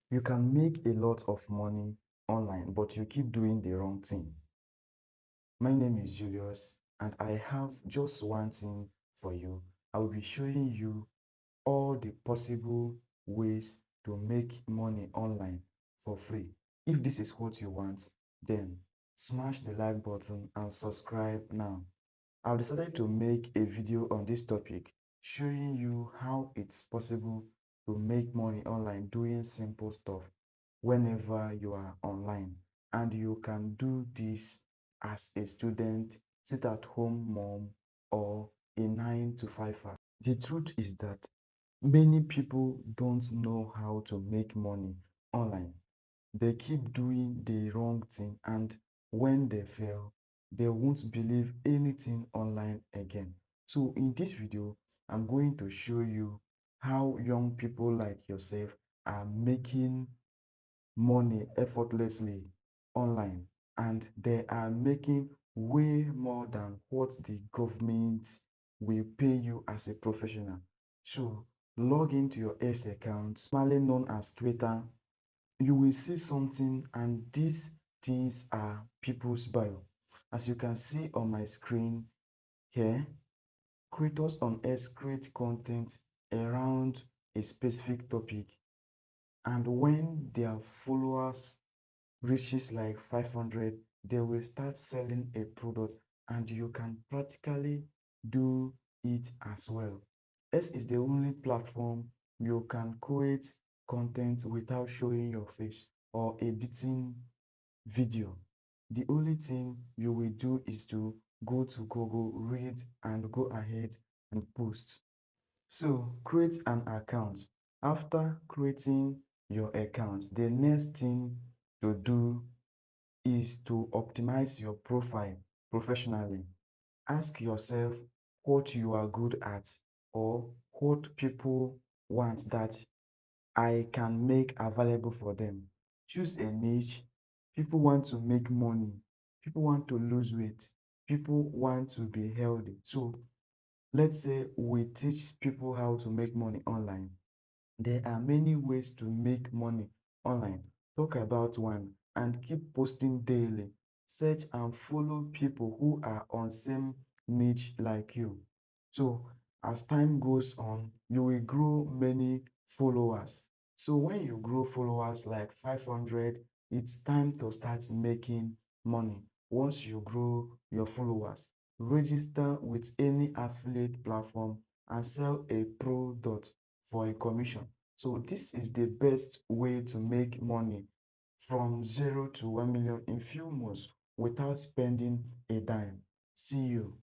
You can make a lot of money online, but you keep doing the wrong thing. My name is Julius, and I have just one thing for you. I will be showing you all the possible ways to make money online for free. If this is what you want, then smash the like button and subscribe now. I've decided to make a video on this topic showing you how it's possible to make money online doing simple stuff whenever you are online. And you can do this as a student, sit at home mom, or a 9 to 5. The truth is that many people don't know how to make money online. They keep doing the wrong thing, and when they fail, they won't believe anything online again. So in this video, I'm going to show you how young people like yourself are making money effortlessly online, and they are making way more than what the government will pay you as a professional. So log into your X account, commonly known as Twitter. You will see something, and these things are people's bio. As you can see on my screen here, creators on X create content around a specific topic, and when their followers reaches like 500, they will start selling a product, and you can practically do it as well. X is the only platform you can create content without showing your face or editing video. The only thing you will do is to go to Google, read, and go ahead and post. So create an account. After creating your account, the next thing to do is to optimize your profile professionally. Ask yourself what you are good at or what people want that I can make available for them. Choose a niche. People want to make money. People want to lose weight. People want to be healthy. So let's say we teach people how to make money online. There are many ways to make money online. Talk about one and keep posting daily. Search and follow people who are on same niche like you. So as time goes on, you will grow many followers. So when you grow followers like 500, it's time to start making money. Once you grow your followers, register with any affiliate platform and sell a product for a commission. So this is the best way to make money from 0 to 1 million in few months without spending a dime. See you.